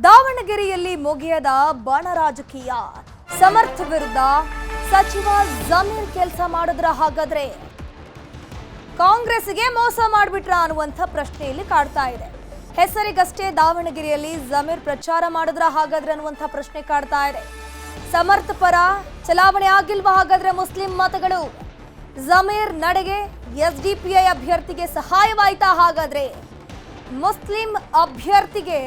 ದಾವಣಗೆರೆಯಲ್ಲಿ ಮುಗಿಯದ ಬಣ ರಾಜಕೀಯ. ಸಮರ್ಥ ವಿರುದ್ಧ ಸಚಿವ ಜಮೀರ್ ಕೆಲಸ ಮಾಡಿದ್ರ ಹಾಗಾದ್ರೆ ಕಾಂಗ್ರೆಸ್ಗೆ ಮೋಸ ಮಾಡಿಬಿಟ್ರ ಅನ್ನುವಂಥ ಪ್ರಶ್ನೆಯಲ್ಲಿ ಕಾಡ್ತಾ ಇದೆ. ಹೆಸರಿಗಷ್ಟೇ ದಾವಣಗೆರೆಯಲ್ಲಿ ಜಮೀರ್ ಪ್ರಚಾರ ಮಾಡಿದ್ರ ಹಾಗಾದ್ರೆ ಅನ್ನುವಂಥ ಪ್ರಶ್ನೆ ಕಾಡ್ತಾ ಇದೆ. ಸಮರ್ಥ ಪರ ಚಲಾವಣೆ ಆಗಿಲ್ವಾ ಹಾಗಾದ್ರೆ ಮುಸ್ಲಿಂ ಮತಗಳು? ಜಮೀರ್ ನಡೆಗೆ ಎಸ್ಡಿಪಿಐ ಅಭ್ಯರ್ಥಿಗೆ ಸಹಾಯವಾಯ್ತಾ ಹಾಗಾದ್ರೆ? ಮುಸ್ಲಿಂ ಅಭ್ಯರ್ಥಿಗೆ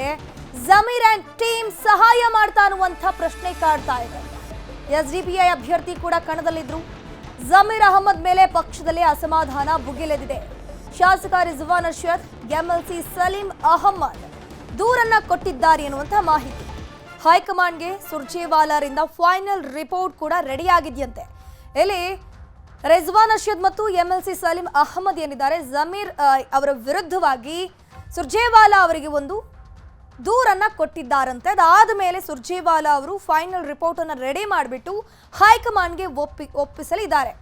ಜಮೀರ್ ಅಂಡ್ ಟೀಮ್ ಸಹಾಯ ಮಾಡ್ತಾ ಅನ್ನುವಂಥ ಪ್ರಶ್ನೆ ಕಾಡ್ತಾ ಇದೆ. ಎಸ್ಡಿಪಿಐ ಅಭ್ಯರ್ಥಿ ಕೂಡ ಕಣದಲ್ಲಿದ್ರು. ಜಮೀರ್ ಅಹಮದ್ ಮೇಲೆ ಪಕ್ಷದಲ್ಲಿ ಅಸಮಾಧಾನ ಭುಗಿಲೆದಿದೆ. ಶಾಸಕ ರಿಜ್ವಾನ್ ಅರ್ಷದ್, ಎಂಎಲ್ಸಿ ಸಲೀಂ ಅಹಮದ್ ದೂರನ್ನ ಕೊಟ್ಟಿದ್ದಾರೆ ಎನ್ನುವಂಥ ಮಾಹಿತಿ. ಹೈಕಮಾಂಡ್ಗೆ ಸುರ್ಜೇವಾಲಾರಿಂದ ಫೈನಲ್ ರಿಪೋರ್ಟ್ ಕೂಡ ರೆಡಿ ಆಗಿದೆಯಂತೆ. ಇಲ್ಲಿ ರಿಜ್ವಾನ್ ಅರ್ಷದ್ ಮತ್ತು ಎಂಎಲ್ಸಿ ಸಲೀಂ ಅಹಮದ್ ಏನಿದ್ದಾರೆ, ಜಮೀರ್ ಅವರ ವಿರುದ್ಧವಾಗಿ ಸುರ್ಜೇವಾಲಾ ಅವರಿಗೆ ಒಂದು ದೂರನ್ನ ಕೊಟ್ಟಿದ್ದಾರಂತೆ. ಅದಾದ ಮೇಲೆ ಸುರ್ಜೇವಾಲಾ ಅವರು ಫೈನಲ್ ರಿಪೋರ್ಟ್ ಅನ್ನು ರೆಡಿ ಮಾಡಿಬಿಟ್ಟು ಹೈಕಮಾಂಡ್ಗೆ ಒಪ್ಪಿಸಲಿದ್ದಾರೆ.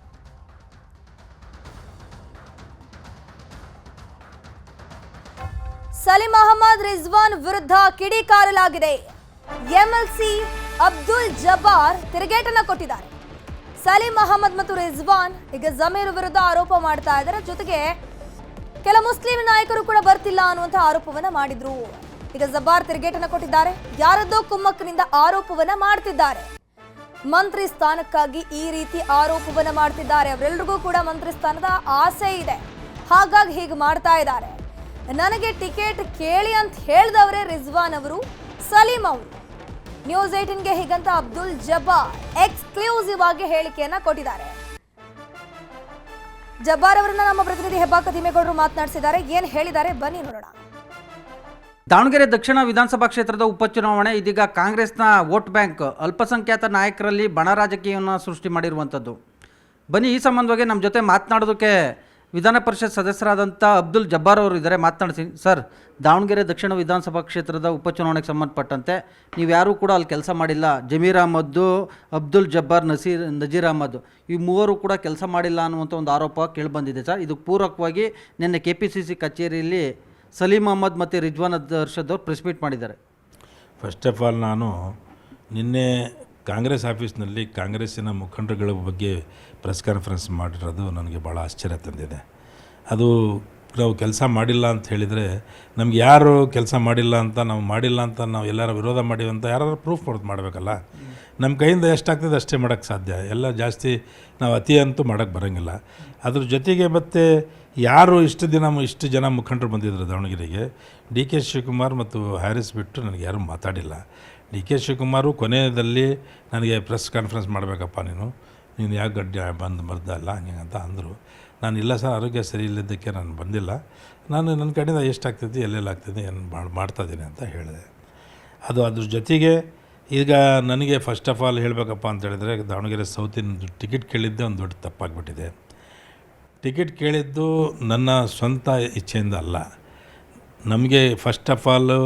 ಸಲೀಂ ಅಹಮದ್ ರಿಜ್ವಾನ್ ವಿರುದ್ಧ ಕಿಡಿಕಾರಲಾಗಿದೆ. ಎಂಎಲ್ಸಿ ಅಬ್ದುಲ್ ಜಬ್ಬಾರ್ ತಿರುಗೇಟನ್ನ ಕೊಟ್ಟಿದ್ದಾರೆ. ಸಲೀಂ ಅಹಮದ್ ಮತ್ತು ರಿಜ್ವಾನ್ ಈಗ ಜಮೀರ್ ವಿರುದ್ಧ ಆರೋಪ ಮಾಡ್ತಾ ಇದ್ದಾರೆ. ಜೊತೆಗೆ ಕೆಲ ಮುಸ್ಲಿಂ ನಾಯಕರು ಕೂಡ ಬರ್ತಿಲ್ಲ ಅನ್ನುವಂಥ ಆರೋಪವನ್ನ ಮಾಡಿದ್ರು. ಈಗ ಜಬ್ಬಾರ್ ತಿರುಗೇಟನ್ನ ಕೊಟ್ಟಿದ್ದಾರೆ. ಯಾರದ್ದೋ ಕುಮ್ಮಕ್ಕಿನಿಂದ ಆರೋಪವನ್ನ ಮಾಡ್ತಿದ್ದಾರೆ. ಮಂತ್ರಿ ಸ್ಥಾನಕ್ಕಾಗಿ ಈ ರೀತಿ ಆರೋಪವನ್ನ ಮಾಡ್ತಿದ್ದಾರೆ. ಅವರೆಲ್ಲರಿಗೂ ಕೂಡ ಮಂತ್ರಿ ಸ್ಥಾನದ ಆಸೆ ಇದೆ, ಹಾಗಾಗಿ ಹೀಗೆ ಮಾಡ್ತಾ ಇದ್ದಾರೆ. ನನಗೆ ಟಿಕೆಟ್ ಕೇಳಿ ಅಂತ ಹೇಳಿದವರೇ ರಿಜ್ವಾನ್ ಅವರು, ಸಲೀಂ ಅವರು. ನ್ಯೂಸ್ 18ಗೆ ಹೀಗಂತ ಅಬ್ದುಲ್ ಜಬ್ಬಾರ್ ಎಕ್ಸ್ಕ್ಲೂಸಿವ್ ಆಗಿ ಹೇಳಿಕೆಯನ್ನ ಕೊಟ್ಟಿದ್ದಾರೆ. ಜಬ್ಬಾರ್ ಅವರನ್ನ ನಮ್ಮ ಪ್ರತಿನಿಧಿ ಹೆಬ್ಬಾಕ ತಿಮ್ಮೇಗೌಡರು ಮಾತನಾಡಿಸಿದ್ದಾರೆ. ಏನ್ ಹೇಳಿದ್ದಾರೆ ಬನ್ನಿ ನೋಡೋಣ. ದಾವಣಗೆರೆ ದಕ್ಷಿಣ ವಿಧಾನಸಭಾ ಕ್ಷೇತ್ರದ ಉಪಚುನಾವಣೆ ಇದೀಗ ಕಾಂಗ್ರೆಸ್ನ ವೋಟ್ ಬ್ಯಾಂಕ್ ಅಲ್ಪಸಂಖ್ಯಾತ ನಾಯಕರಲ್ಲಿ ಬಣ ರಾಜಕೀಯವನ್ನು ಸೃಷ್ಟಿ ಮಾಡಿರುವಂಥದ್ದು. ಬನ್ನಿ ಈ ಸಂಬಂಧವಾಗಿ ನಮ್ಮ ಜೊತೆ ಮಾತನಾಡೋದಕ್ಕೆ ವಿಧಾನ ಪರಿಷತ್ ಸದಸ್ಯರಾದಂಥ ಅಬ್ದುಲ್ ಜಬ್ಬಾರ್ ಅವರು ಇದ್ದಾರೆ. ಮಾತನಾಡ್ತೀನಿ ಸರ್. ದಾವಣಗೆರೆ ದಕ್ಷಿಣ ವಿಧಾನಸಭಾ ಕ್ಷೇತ್ರದ ಉಪಚುನಾವಣೆಗೆ ಸಂಬಂಧಪಟ್ಟಂತೆ ನೀವು ಯಾರೂ ಕೂಡ ಅಲ್ಲಿ ಕೆಲಸ ಮಾಡಿಲ್ಲ. ಜಮೀರ್ ಅಹಮದ್ದು, ಅಬ್ದುಲ್ ಜಬ್ಬಾರ್, ನಜೀರ್ ಅಹಮದ್ ಈ ಮೂವರು ಕೂಡ ಕೆಲಸ ಮಾಡಿಲ್ಲ ಅನ್ನುವಂಥ ಒಂದು ಆರೋಪ ಕೇಳಿಬಂದಿದೆ ಸರ್. ಇದಕ್ಕೆ ಪೂರಕವಾಗಿ ನಿನ್ನೆ KPCC ಕಚೇರಿಯಲ್ಲಿ ಸಲೀಂ ಅಹಮದ್ ಮತ್ತು ರಿಜ್ವಾನ್ ಅರ್ಷದ್ ಅವರು ಪ್ರೆಸ್ ಮೀಟ್ ಮಾಡಿದ್ದಾರೆ. ಫಸ್ಟ್ ಆಫ್ ಆಲ್ ನಾನು ನಿನ್ನೆ ಕಾಂಗ್ರೆಸ್ ಆಫೀಸ್ನಲ್ಲಿ ಕಾಂಗ್ರೆಸ್ಸಿನ ಮುಖಂಡರುಗಳ ಬಗ್ಗೆ ಪ್ರೆಸ್ ಕಾನ್ಫರೆನ್ಸ್ ಮಾಡಿರೋದು ನನಗೆ ಭಾಳ ಆಶ್ಚರ್ಯ ತಂದಿದೆ. ಅದು ನಾವು ಕೆಲಸ ಮಾಡಿಲ್ಲ ಅಂತ ಹೇಳಿದರೆ ನಮ್ಗೆ ಯಾರು ಕೆಲಸ ಮಾಡಿಲ್ಲ ಅಂತ ನಾವು ಮಾಡಿಲ್ಲ ಅಂತ ನಾವು ಎಲ್ಲರ ವಿರೋಧ ಮಾಡಿವಿ ಅಂತ ಯಾರು ಪ್ರೂಫ್ ಮಾಡಬೇಕಲ್ಲ. ನಮ್ಮ ಕೈಯಿಂದ ಎಷ್ಟಾಗ್ತದೆ ಅಷ್ಟೇ ಮಾಡೋಕ್ಕೆ ಸಾಧ್ಯ. ಎಲ್ಲ ಜಾಸ್ತಿ ನಾವು ಅತಿ ಅಂತೂ ಮಾಡೋಕ್ಕೆ ಬರೋಂಗಿಲ್ಲ. ಅದ್ರ ಜೊತೆಗೆ ಮತ್ತು ಯಾರು ಇಷ್ಟು ಜನ ಮುಖಂಡರು ಬಂದಿದ್ದರು ದಾವಣಗೆರೆಗೆ, DK ಶಿವಕುಮಾರ್ ಮತ್ತು ಹ್ಯಾರಿಸ್ ಬಿಟ್ಟು ನನಗೆ ಯಾರೂ ಮಾತಾಡಿಲ್ಲ. DK ಶಿವಕುಮಾರು ಕೊನೆಯಲ್ಲಿ ನನಗೆ ಪ್ರೆಸ್ ಕಾನ್ಫರೆನ್ಸ್ ಮಾಡಬೇಕಪ್ಪ ನೀನು ಯಾಕೆ ಬರ್ದಲ್ಲ ಹಂಗೆ ಅಂತ ಅಂದರು. ನಾನು ಇಲ್ಲ ಸರ್, ಆರೋಗ್ಯ ಸರಿ ಇಲ್ಲದಕ್ಕೆ ನಾನು ಬಂದಿಲ್ಲ, ನಾನು ನನ್ನ ಕಡೆಯಿಂದ ಎಷ್ಟಾಗ್ತೈತಿ ಎಲ್ಲೆಲ್ಲ ಆಗ್ತದೆ ಏನು ಮಾಡ್ತಾಯಿದ್ದೀನಿ ಅಂತ ಹೇಳಿದೆ. ಅದ್ರ ಜೊತೆಗೆ ಈಗ ನನಗೆ ಫಸ್ಟ್ ಆಫ್ ಆಲ್ ಹೇಳಬೇಕಪ್ಪ ಅಂತ ಹೇಳಿದರೆ, ದಾವಣಗೆರೆ ಸೌತಿನ ಟಿಕೆಟ್ ಕೇಳಿದ್ದೆ ಒಂದು ದೊಡ್ಡ ತಪ್ಪಾಗಿಬಿಟ್ಟಿದೆ. ಟಿಕೆಟ್ ಕೇಳಿದ್ದು ನನ್ನ ಸ್ವಂತ ಇಚ್ಛೆಯಿಂದ ಅಲ್ಲ. ನಮಗೆ ಫಸ್ಟ್ ಆಫ್ ಆಲು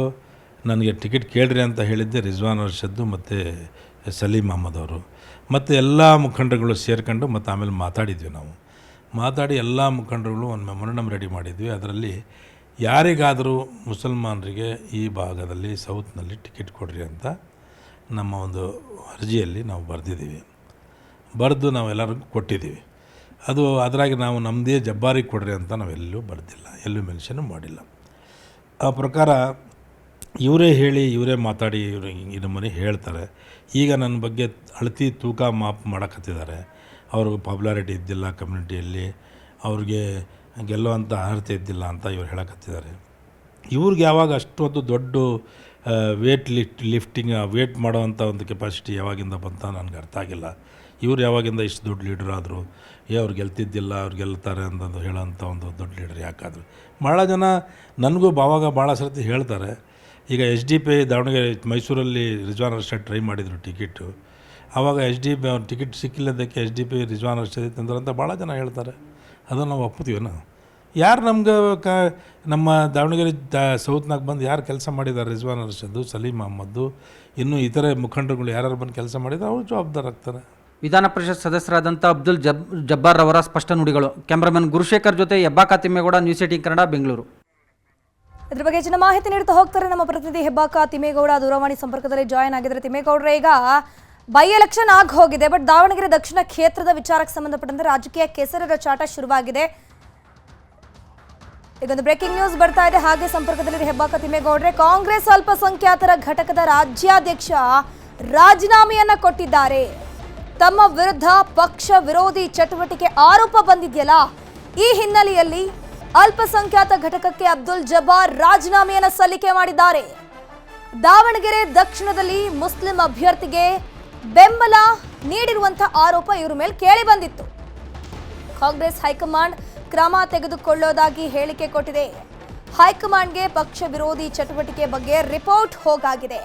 ನನಗೆ ಟಿಕೆಟ್ ಕೇಳ್ರಿ ಅಂತ ಹೇಳಿದ್ದೆ ರಿಜ್ವಾನ್ ಅರ್ಷದ್ದು ಮತ್ತು ಸಲೀಂ ಅಹಮದ್ ಅವರು ಮತ್ತು ಎಲ್ಲ ಮುಖಂಡರುಗಳು ಸೇರ್ಕೊಂಡು ಮತ್ತು ಆಮೇಲೆ ಮಾತಾಡಿದ್ವಿ. ನಾವು ಮಾತಾಡಿ ಎಲ್ಲ ಮುಖಂಡರುಗಳು ಒಂದು ಮೆಮೊರಂಡಮ್ ರೆಡಿ ಮಾಡಿದ್ವಿ. ಅದರಲ್ಲಿ ಯಾರಿಗಾದರೂ ಮುಸಲ್ಮಾನರಿಗೆ ಈ ಭಾಗದಲ್ಲಿ ಸೌತ್ನಲ್ಲಿ ಟಿಕೆಟ್ ಕೊಡ್ರಿ ಅಂತ ನಮ್ಮ ಒಂದು ಅರ್ಜಿಯಲ್ಲಿ ನಾವು ಬರೆದು ನಾವೆಲ್ಲರಿಗೂ ಕೊಟ್ಟಿದ್ದೀವಿ. ಅದರಾಗಿ ನಾವು ನಮ್ಮದೇ ಜಬ್ಬಾರಿಗೆ ಕೊಡ್ರಿ ಅಂತ ನಾವೆಲ್ಲೂ ಬರೆದಿಲ್ಲ, ಎಲ್ಲೂ ಮೆನ್ಷನ್ ಮಾಡಿಲ್ಲ. ಆ ಪ್ರಕಾರ ಇವರೇ ಹೇಳಿ ಇವರೇ ಮಾತಾಡಿ ಇವ್ರು ಮನೆ ಹೇಳ್ತಾರೆ. ಈಗ ನನ್ನ ಬಗ್ಗೆ ಅಳತಿ ತೂಕ ಮಾಪ್ ಮಾಡೋಕತ್ತಿದ್ದಾರೆ. ಅವ್ರಿಗೆ ಪಾಪ್ಯುಲಾರಿಟಿ ಇದ್ದಿಲ್ಲ ಕಮ್ಯುನಿಟಿಯಲ್ಲಿ, ಅವ್ರಿಗೆ ಗೆಲ್ಲುವಂಥ ಅರ್ಹತೆ ಇದ್ದಿಲ್ಲ ಅಂತ ಇವ್ರು ಹೇಳಕತ್ತಿದ್ದಾರೆ. ಇವ್ರಿಗೆ ಯಾವಾಗ ಅಷ್ಟೊಂದು ದೊಡ್ಡ ಲಿಫ್ಟಿಂಗ್ ವೇಟ್ ಮಾಡೋವಂಥ ಒಂದು ಕೆಪಾಸಿಟಿ ಯಾವಾಗಿಂದ ಬಂತ ನನಗೆ ಅರ್ಥ ಆಗಿಲ್ಲ. ಇವ್ರು ಯಾವಾಗಿಂದ ಇಷ್ಟು ದೊಡ್ಡ ಲೀಡ್ರ್ ಆದರು, ಅವ್ರು ಗೆಲ್ತಿದ್ದಿಲ್ಲ, ಅವ್ರು ಗೆಲ್ತಾರೆ ಅಂತಂದು ಹೇಳೋಂಥ ಒಂದು ದೊಡ್ಡ ಲೀಡ್ರ್ ಯಾಕಾದರು. ಭಾಳ ಜನ ನನಗೂ ಭಾಳ ಸರ್ತಿ ಹೇಳ್ತಾರೆ. ಈಗ SDPI ದಾವಣಗೆರೆ ಮೈಸೂರಲ್ಲಿ ರಿಜ್ವಾನ್ ಅರ್ಷದ್ ಟ್ರೈ ಮಾಡಿದರು ಟಿಕೆಟು. ಆವಾಗ SDPI ಅವ್ರ ಟಿಕೆಟ್ ಸಿಕ್ಕಿಲ್ಲದಕ್ಕೆ SDPI ರಿಜ್ವಾನ್ ಅರ್ಷದ್ ತಂದ್ರೆ ಅಂತ ಭಾಳ ಜನ ಹೇಳ್ತಾರೆ. ಅದನ್ನು ನಾವು ಒಪ್ತೀವಿ. ಯಾರು ನಮ್ಮ ದಾವಣಗೆರೆ ಸೌತ್ನಾಗ ಬಂದು ಯಾರು ಕೆಲಸ ಮಾಡಿದ್ದಾರೆ, ರಿಜ್ವಾನ್ ಅರ್ಷದ್ದು, ಸಲೀಂ ಅಹಮದ್ದು, ಇನ್ನೂ ಇತರೆ ಮುಖಂಡರುಗಳು ಯಾರು ಬಂದು ಕೆಲಸ ಮಾಡಿದ್ದಾರೆ ಅವರು ಜವಾಬ್ದಾರಾಗ್ತಾರೆ. ವಿಧಾನ ಪರಿಷತ್ ಸದಸ್ಯರಾದಂಥ ಅಬ್ದುಲ್ ಜಬ್ಬಾರ್ ಅವರ ಸ್ಪಷ್ಟ ನುಡಿಗಳು. ಕ್ಯಾಮ್ರಾಮನ್ ಗುರುಶೇಖರ್ ಜೊತೆ ಹೆಬ್ಬಾಕ ತಿಮ್ಮೇಗೌಡ, ನ್ಯೂಸ್ 18 ಕನ್ನಡ, ಬೆಂಗಳೂರು. ಇದ್ರ ಬಗ್ಗೆ ಹೆಚ್ಚಿನ ಮಾಹಿತಿ ನೀಡ್ತಾ ಹೋಗ್ತಾರೆ ನಮ್ಮ ಪ್ರತಿನಿಧಿ ಹೆಬ್ಬಾಕ ತಿಮ್ಮೇಗೌಡ ದೂರವಾಣಿ ಸಂಪರ್ಕದಲ್ಲಿ ಜಾಯಿನ್ ಆಗಿದ್ದಾರೆ. ತಿಮ್ಮೇಗೌಡ್ರೆ, ಈಗ ಬೈ ಎಲೆಕ್ಷನ್ ಆಗಿ ಹೋಗಿದೆ, ಬಟ್ ದಾವಣಗೆರೆ ದಕ್ಷಿಣ ಕ್ಷೇತ್ರದ ವಿಚಾರಕ್ಕೆ ಸಂಬಂಧಪಟ್ಟಂತೆ ರಾಜಕೀಯ ಕೆಸರರ ಚಾಟ ಶುರುವಾಗಿದೆ. ಈಗೊಂದು ಬ್ರೇಕಿಂಗ್ ನ್ಯೂಸ್ ಬರ್ತಾ ಇದೆ. ಹಾಗೆ ಸಂಪರ್ಕದಲ್ಲಿ ಹೆಬ್ಬಾಕ ತಿಮ್ಮೇಗೌಡ್ರೆ, ಕಾಂಗ್ರೆಸ್ ಅಲ್ಪಸಂಖ್ಯಾತರ ಘಟಕದ ರಾಜ್ಯಾಧ್ಯಕ್ಷ ರಾಜೀನಾಮೆಯನ್ನ ಕೊಟ್ಟಿದ್ದಾರೆ. ತಮ್ಮ ವಿರುದ್ಧ ಪಕ್ಷ ವಿರೋಧಿ ಚಟುವಟಿಕೆ ಆರೋಪ ಬಂದಿದೆಯಲ್ಲ, ಈ ಹಿನ್ನೆಲೆಯಲ್ಲಿ ಅಲ್ಪಸಂಖ್ಯಾತ ಘಟಕಕ್ಕೆ ಅಬ್ದುಲ್ ಜಬ್ಬಾರ್ ರಾಜೀನಾಮೆಯನ್ನ ಸಲ್ಲಿಕೆ ಮಾಡಿದ್ದಾರೆ. ದಾವಣಗೆರೆ ದಕ್ಷಿಣದಲ್ಲಿ ಮುಸ್ಲಿಂ ಅಭ್ಯರ್ಥಿಗೆ ಬೆಂಬಲ ನೀಡಿರುವಂತಹ ಆರೋಪ ಇವರ ಮೇಲೆ ಕೇಳಿ ಬಂದಿತ್ತು. ಕಾಂಗ್ರೆಸ್ ಹೈಕಮಾಂಡ್ ಕ್ರಮ ತೆಗೆದುಕೊಳ್ಳೋದಾಗಿ ಹೇಳಿಕೆ ಕೊಟ್ಟಿದೆ. ಹೈಕಮಾಂಡ್ಗೆ ಪಕ್ಷ ವಿರೋಧಿ ಚಟುವಟಿಕೆ ಬಗ್ಗೆ ರಿಪೋರ್ಟ್ ಹೋಗಾಗಿದೆ.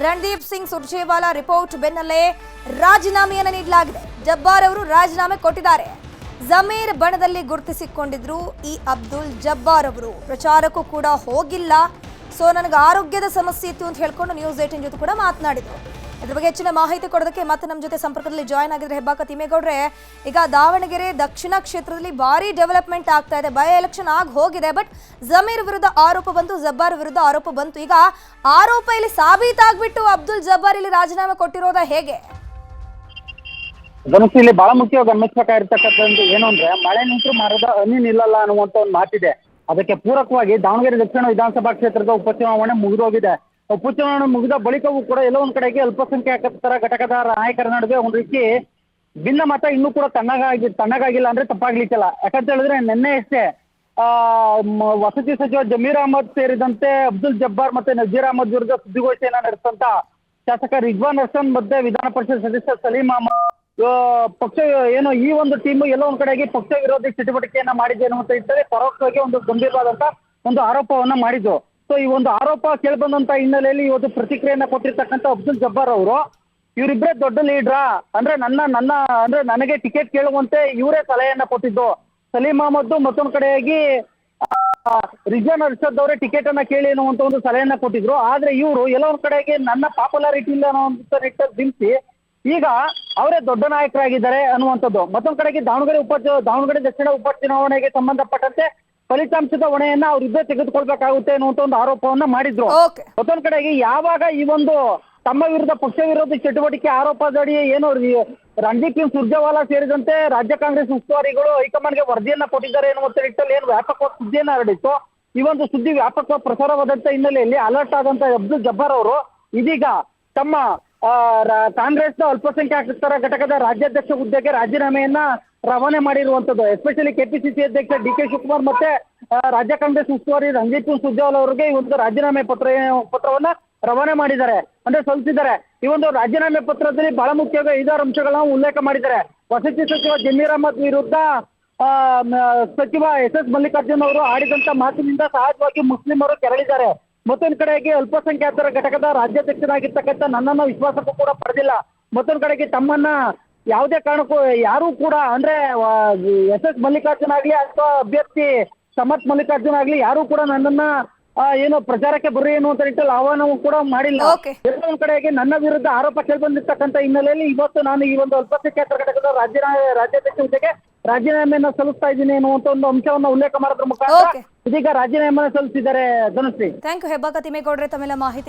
ರಣದೀಪ್ ಸಿಂಗ್ ಸುರ್ಜೇವಾಲಾ ರಿಪೋರ್ಟ್ ಬೆನ್ನಲ್ಲೇ ರಾಜೀನಾಮೆಯನ್ನು ನೀಡಲಾಗಿದೆ. ಜಬ್ಬಾರ್ ಅವರು ರಾಜೀನಾಮೆ ಕೊಟ್ಟಿದ್ದಾರೆ. ಜಮೀರ್ ಬಣದಲ್ಲಿ ಗುರುತಿಸಿಕೊಂಡಿದ್ರು ಈ ಅಬ್ದುಲ್ ಜಬ್ಬಾರ್ ಅವರು. ಪ್ರಚಾರಕ್ಕೂ ಕೂಡ ಹೋಗಿಲ್ಲ. ಸೊ ನನಗೆ ಆರೋಗ್ಯದ ಸಮಸ್ಯೆ ಇತ್ತು ಅಂತ ಹೇಳ್ಕೊಂಡು ನ್ಯೂಸ್ 18 ಜೊತೆ ಕೂಡ ಮಾತನಾಡಿದ್ರು. ಇದ್ರ ಬಗ್ಗೆ ಹೆಚ್ಚಿನ ಮಾಹಿತಿ ಕೊಡೋದಕ್ಕೆ ಮತ್ತೆ ನಮ್ಮ ಜೊತೆ ಸಂಪರ್ಕದಲ್ಲಿ ಜಾಯ್ನ್ ಆಗಿದ್ರೆ ಹೆಬ್ಬಾಕ ತಿಮ್ಮೇಗೌಡ್ರೆ, ಈಗ ದಾವಣಗೆರೆ ದಕ್ಷಿಣ ಕ್ಷೇತ್ರದಲ್ಲಿ ಭಾರಿ ಡೆವಲಪ್ಮೆಂಟ್ ಆಗ್ತಾ ಇದೆ. ಬೈ ಎಲೆಕ್ಷನ್ ಆಗಿ ಹೋಗಿದೆ, ಬಟ್ ಜಮೀರ್ ವಿರುದ್ಧ ಆರೋಪ ಬಂತು, ಜಬ್ಬಾರ್ ವಿರುದ್ಧ ಆರೋಪ ಬಂತು. ಈಗ ಆರೋಪ ಇಲ್ಲಿ ಸಾಬೀತಾಗ್ಬಿಟ್ಟು ಅಬ್ದುಲ್ ಜಬ್ಬಾರ್ ಇಲ್ಲಿ ರಾಜೀನಾಮೆ ಕೊಟ್ಟಿರೋದ ಹೇಗೆ? ಧನುಷ್, ಇಲ್ಲಿ ಬಹಳ ಮುಖ್ಯವಾಗಿ ಗಮನಿಸಬೇಕಾಗಿರ್ತಕ್ಕಂಥದ್ದು ಏನು ಅಂದ್ರೆ, ಮಳೆ ನಿಂತರೂ ಮರದ ಹನಿ ನಿಲ್ಲಲ್ಲ ಅನ್ನುವಂತ ಒಂದು ಮಾತಿದೆ. ಅದಕ್ಕೆ ಪೂರಕವಾಗಿ ದಾವಣಗೆರೆ ದಕ್ಷಿಣ ವಿಧಾನಸಭಾ ಕ್ಷೇತ್ರದ ಉಪಚುನಾವಣೆ ಮುಗಿದೋಗಿದೆ. ಉಪಚುನಾವಣೆ ಮುಗಿದ ಬಳಿಕವೂ ಕೂಡ ಎಲ್ಲೋ ಒಂದ್ ಕಡೆಗೆ ಅಲ್ಪಸಂಖ್ಯಾತರ ಘಟಕದ ನಾಯಕರ ನಡುವೆ ಒಂದ್ ರೀತಿ ಭಿನ್ನ ಮತ ಇನ್ನೂ ಕೂಡ ತಣ್ಣಗಾಗಿಲ್ಲ ಅಂದ್ರೆ ತಪ್ಪಾಗ್ಲಿಕ್ಕಿಲ್ಲ. ಯಾಕಂತ ಹೇಳಿದ್ರೆ ನಿನ್ನೆ ಅಷ್ಟೇ ವಸತಿ ಸಚಿವ ಜಮೀರ್ ಅಹಮದ್ ಸೇರಿದಂತೆ ಅಬ್ದುಲ್ ಜಬ್ಬಾರ್ ಮತ್ತೆ ನಜೀರ್ ಅಹಮದ್ ವಿರುದ್ಧ ಸುದ್ದಿಗೋಷ್ಠಿಯನ್ನ ನಡೆಸಿದಂತ ಶಾಸಕ ರಿಜ್ವಾನ್ ಹಸನ್ ಮತ್ತೆ ವಿಧಾನ ಪರಿಷತ್ ಸದಸ್ಯ ಸಲೀಂ ಅಹಮದ್ ಪಕ್ಷ ಏನು ಈ ಒಂದು ಟೀಮ್ ಎಲ್ಲೋ ಒಂದ್ ಕಡೆಗೆ ಪಕ್ಷ ವಿರೋಧಿ ಚಟುವಟಿಕೆಯನ್ನ ಮಾಡಿದೆ ಅನ್ನುವಂತ ಇದ್ದರೆ ಪರೋಕ್ಷವಾಗಿ ಒಂದು ಗಂಭೀರವಾದಂತ ಒಂದು ಆರೋಪವನ್ನ ಮಾಡಿದ್ರು. ಸೊ ಈ ಒಂದು ಆರೋಪ ಕೇಳಿಬಂದಂತ ಹಿನ್ನೆಲೆಯಲ್ಲಿ ಇವತ್ತು ಪ್ರತಿಕ್ರಿಯೆಯನ್ನ ಕೊಟ್ಟಿರ್ತಕ್ಕಂಥ ಅಬ್ದುಲ್ ಜಬ್ಬಾರ್ ಅವರು, ಇವರಿಬ್ಬರೇ ದೊಡ್ಡ ಲೀಡ್ರಾ ಅಂದ್ರೆ ಅಂದ್ರೆ ನನಗೆ ಟಿಕೆಟ್ ಕೇಳುವಂತೆ ಇವರೇ ಸಲಹೆಯನ್ನ ಕೊಟ್ಟಿದ್ದು. ಸಲೀಂ ಅಹಮದ್ ಮತ್ತೊಂದ್ ಕಡೆಯಾಗಿ ರಿಜ್ವಾನ್ ಅರ್ಷದ್ ಅವರೇ ಟಿಕೆಟ್ ಅನ್ನ ಕೇಳಿ ಅನ್ನುವಂತ ಒಂದು ಸಲಹೆಯನ್ನ ಕೊಟ್ಟಿದ್ರು. ಆದ್ರೆ ಇವರು ಎಲ್ಲೋ ಒಂದ್ ಕಡೆಗೆ ನನ್ನ ಪಾಪ್ಯುಲಾರಿಟಿ ಇಲ್ಲ ಅನ್ನುವಂತ ನಿಟ್ಟಲ್ಲಿ ದಿಂಸಿ ಈಗ ಅವರೇ ದೊಡ್ಡ ನಾಯಕರಾಗಿದ್ದಾರೆ ಅನ್ನುವಂಥದ್ದು. ಮತ್ತೊಂದ್ ಕಡೆಗೆ ದಾವಣಗೆರೆ ದಕ್ಷಿಣ ಉಪಚುನಾವಣೆಗೆ ಸಂಬಂಧಪಟ್ಟಂತೆ ಫಲಿತಾಂಶದ ಹೊಣೆಯನ್ನ ಅವರಿಬ್ಬರೇ ತೆಗೆದುಕೊಳ್ಬೇಕಾಗುತ್ತೆ ಅನ್ನುವಂತ ಒಂದು ಆರೋಪವನ್ನ ಮಾಡಿದ್ರು. ಮತ್ತೊಂದ್ ಕಡೆಗೆ ಯಾವಾಗ ಈ ಒಂದು ತಮ್ಮ ವಿರುದ್ಧ ಪಕ್ಷ ವಿರೋಧಿ ಚಟುವಟಿಕೆ ಆರೋಪದಡಿ ಏನು ರಣದೀಪ್ ಸಿಂಗ್ ಸುರ್ಜೇವಾಲಾ ಸೇರಿದಂತೆ ರಾಜ್ಯ ಕಾಂಗ್ರೆಸ್ ಉಸ್ತುವಾರಿಗಳು ಹೈಕಮಾಂಡ್ಗೆ ವರದಿಯನ್ನ ಕೊಟ್ಟಿದ್ದಾರೆ ಅನ್ನುವಂತ ನಿಟ್ಟಲ್ಲಿ ಏನು ವ್ಯಾಪಕವಾದ ಸುದ್ದಿಯನ್ನ ಹರಡಿತ್ತು. ಈ ಒಂದು ಸುದ್ದಿ ವ್ಯಾಪಕವಾಗಿ ಪ್ರಸಾರವಾದಂತ ಹಿನ್ನೆಲೆಯಲ್ಲಿ ಅಲರ್ಟ್ ಆದಂತ ಅಬ್ದುಲ್ ಜಬ್ಬಾರ್ ಅವರು ಇದೀಗ ತಮ್ಮ ಕಾಂಗ್ರೆಸ್ನ ಅಲ್ಪಸಂಖ್ಯಾತರ ಘಟಕದ ರಾಜ್ಯಾಧ್ಯಕ್ಷ ಹುದ್ದೆಗೆ ರಾಜೀನಾಮೆಯನ್ನ ರವಾನೆ ಮಾಡಿರುವಂತದ್ದು. ಎಸ್ಪೆಷಲಿ ಕೆಪಿಸಿಸಿ ಅಧ್ಯಕ್ಷ ಡಿ ಕೆ ಶಿವಕುಮಾರ್ ಮತ್ತೆ ರಾಜ್ಯ ಕಾಂಗ್ರೆಸ್ ಉಸ್ತುವಾರಿ ರಣದೀಪ್ ಸಿಂಗ್ ಸುರ್ಜೇವಾಲಾ ಅವರಿಗೆ ಈ ಒಂದು ರಾಜೀನಾಮೆ ಪತ್ರವನ್ನ ರವಾನೆ ಮಾಡಿದ್ದಾರೆ, ಅಂದ್ರೆ ಸಲ್ಲಿಸಿದ್ದಾರೆ. ಈ ಒಂದು ರಾಜೀನಾಮೆ ಪತ್ರದಲ್ಲಿ ಬಹಳ ಮುಖ್ಯವಾಗಿ 5-6 ಅಂಶಗಳನ್ನ ಉಲ್ಲೇಖ ಮಾಡಿದ್ದಾರೆ. ವಸತಿ ಸಚಿವ ಜಮೀರ್ ಅಹಮದ್ ವಿರುದ್ಧ ಸಚಿವ SS ಮಲ್ಲಿಕಾರ್ಜುನ್ ಅವರು ಆಡಿದಂತ ಮಾತಿನಿಂದ ಸಹಜವಾಗಿ ಮುಸ್ಲಿಮರು ಕೆರಳಿದ್ದಾರೆ. ಮತ್ತೊಂದ್ ಕಡೆಗೆ ಅಲ್ಪಸಂಖ್ಯಾತರ ಘಟಕದ ರಾಜ್ಯಾಧ್ಯಕ್ಷರಾಗಿರ್ತಕ್ಕಂಥ ನನ್ನನ್ನು ವಿಶ್ವಾಸಕ್ಕೂ ಕೂಡ ಪಡೆದಿಲ್ಲ. ಮತ್ತೊಂದ್ ಕಡೆಗೆ ತಮ್ಮನ್ನ ಯಾವುದೇ ಕಾರಣಕ್ಕೂ ಯಾರು ಕೂಡ ಅಂದ್ರೆ SS ಮಲ್ಲಿಕಾರ್ಜುನ್ ಆಗ್ಲಿ ಅಥವಾ ಅಭ್ಯರ್ಥಿ ಸಮರ್ಥ್ ಮಲ್ಲಿಕಾರ್ಜುನ್ ಆಗ್ಲಿ ಯಾರು ಕೂಡ ನನ್ನನ್ನ ಏನು ಪ್ರಚಾರಕ್ಕೆ ಬರ್ರಿ ಅನ್ನುವಂತ ನಿಟ್ಟಲ್ಲಿ ಆಹ್ವಾನವೂ ಕೂಡ ಮಾಡಿಲ್ಲ. ಎಲ್ಲ ಒಂದ್ ಕಡೆಗೆ ನನ್ನ ವಿರುದ್ಧ ಆರೋಪ ಕೇಳಿಬಂದಿರ್ತಕ್ಕಂಥ ಹಿನ್ನೆಲೆಯಲ್ಲಿ ಇವತ್ತು ನಾನು ಈ ಒಂದು ಅಲ್ಪಸಂಖ್ಯಾತರ ಘಟಕದ ರಾಜ್ಯಾಧ್ಯಕ್ಷ ಹುದ್ದೆಗೆ ರಾಜೀನಾಮೆಯನ್ನ ಸಲ್ಲಿಸ್ತಾ ಇದ್ದೀನಿ ಅನ್ನುವಂತ ಒಂದು ಅಂಶವನ್ನ ಉಲ್ಲೇಖ ಮಾಡೋದ್ರ ಮುಖಾಂತರ ಇದೀಗ ರಾಜೀನಾಮೆಯನ್ನ ಸಲ್ಲಿಸಿದ್ದಾರೆ. ಧನುಶ್ರೀ, ಥ್ಯಾಂಕ್ ಯು ಹೆಬ್ಬಾಕ ತಿಮ್ಮೇಗೌಡ್ರೆ ತಮ್ಮೆಲ್ಲ ಮಾಹಿತಿ